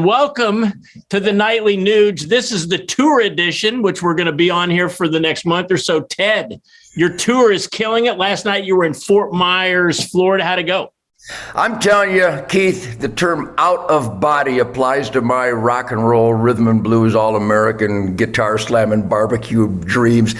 and welcome to the Nightly Nuge. This is the tour edition, which we're going to be on here for the next month or so. Ted, your tour is killing it. Last night you were in Fort Myers, Florida. How'd it go? I'm telling you, Keith, the term out of body applies to my rock and roll, rhythm and blues, all-American, guitar slamming, barbecue dreams.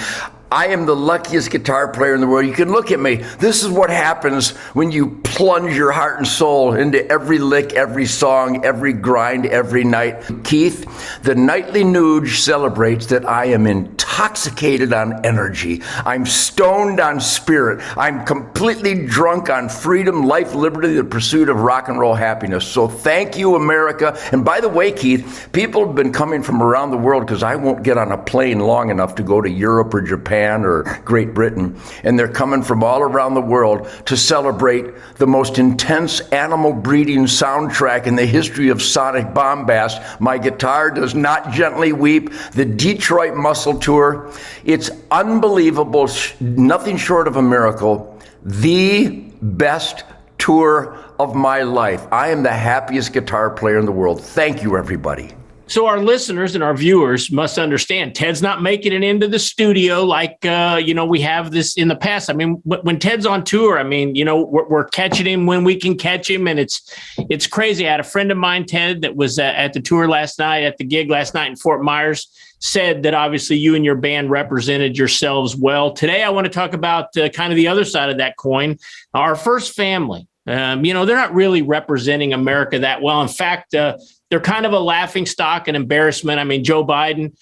I am the luckiest guitar player in the world. You can look at me. This is what happens when you plunge your heart and soul into every lick, every song, every grind, every night. Keith, the Nightly Nuge celebrates that I am intoxicated on energy. I'm stoned on spirit. I'm completely drunk on freedom, life, liberty, the pursuit of rock and roll happiness. So thank you, America. And by the way, Keith, people have been coming from around the world because I won't get on a plane long enough to go to Europe or Japan or Great Britain, and they're coming from all around the world to celebrate the most intense animal breeding soundtrack in the history of sonic bombast. My Guitar Does Not Gently Weep, the Detroit Muscle Tour. It's unbelievable, nothing short of a miracle. The best tour of my life. I am the happiest guitar player in the world. Thank you, everybody. So our listeners and our viewers must understand Ted's not making it into the studio like, we have this in the past. I mean, when Ted's on tour, we're catching him when we can catch him. And it's crazy. I had a friend of mine, Ted, that was at the tour last night, at the gig last night in Fort Myers, said that obviously you and your band represented yourselves well. Today, I want to talk about kind of the other side of that coin, our first family. They're not really representing America that well. In fact, they're kind of a laughing stock and embarrassment. I mean, Joe Biden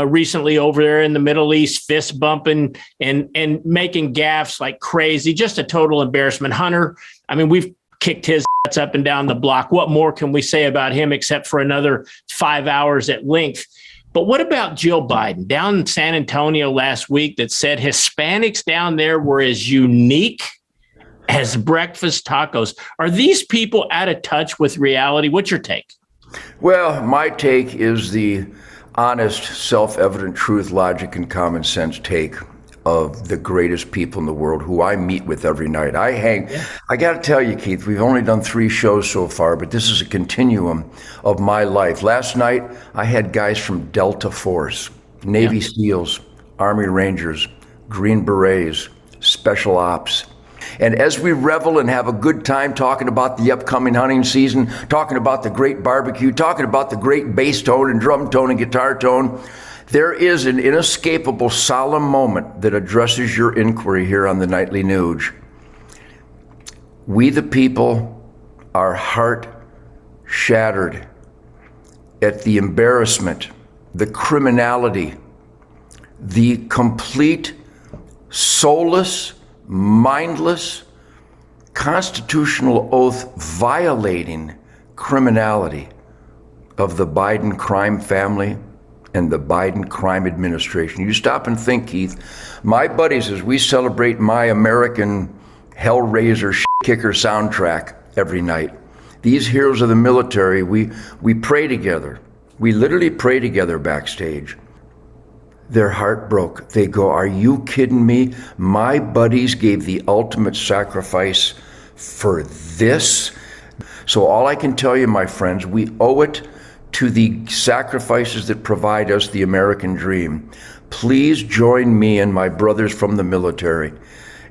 recently over there in the Middle East, fist bumping and making gaffes like crazy, just a total embarrassment. Hunter, I mean, we've kicked his ass up and down the block. What more can we say about him except for another 5 hours at length? But what about Jill Biden down in San Antonio last week that said Hispanics down there were as unique as breakfast tacos? Are these people out of touch with reality? What's your take? Well, my take is the honest, self-evident truth, logic, and common sense take of the greatest people in the world who I meet with every night. I got to tell you, Keith, we've only done 3 shows so far, but this is a continuum of my life. Last night, I had guys from Delta Force, Navy SEALs, Army Rangers, Green Berets, Special Ops. And as we revel and have a good time talking about the upcoming hunting season, talking about the great barbecue, talking about the great bass tone and drum tone and guitar tone, there is an inescapable solemn moment that addresses your inquiry here on the Nightly Nuge. We the people are heart shattered at the embarrassment, the criminality, the complete soulless, mindless, constitutional oath violating criminality of the Biden crime family and the Biden crime administration. You stop and think, Keith. My buddies, as we celebrate my American Hellraiser kicker soundtrack every night, these heroes of the military, we pray together. We literally pray together backstage. Their heart broke. They go, are you kidding me? My buddies gave the ultimate sacrifice for this. So all I can tell you, my friends, we owe it to the sacrifices that provide us the American dream. Please join me and my brothers from the military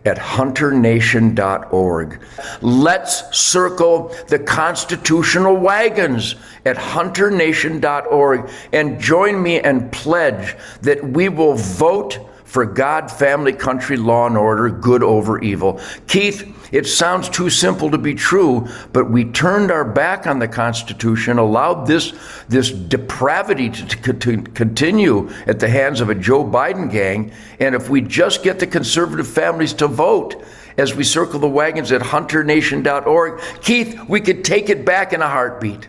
at hunternation.org. Let's circle the constitutional wagons at hunternation.org and join me and pledge that we will vote for God, family, country, law and order, good over evil. Keith, it sounds too simple to be true, but we turned our back on the Constitution, allowed this depravity to continue at the hands of a Joe Biden gang. And if we just get the conservative families to vote as we circle the wagons at hunternation.org, Keith, we could take it back in a heartbeat.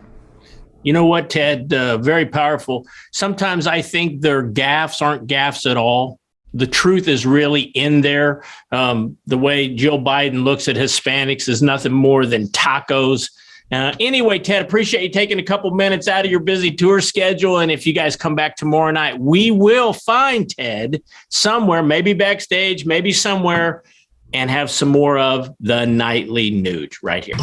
You know what, Ted? Very powerful. Sometimes I think their gaffes aren't gaffes at all. The truth is really in there. The way Joe Biden looks at Hispanics is nothing more than tacos. Anyway, Ted, appreciate you taking a couple minutes out of your busy tour schedule. And if you guys come back tomorrow night, we will find Ted somewhere, maybe backstage, maybe somewhere, and have some more of the Nightly Nuge right here.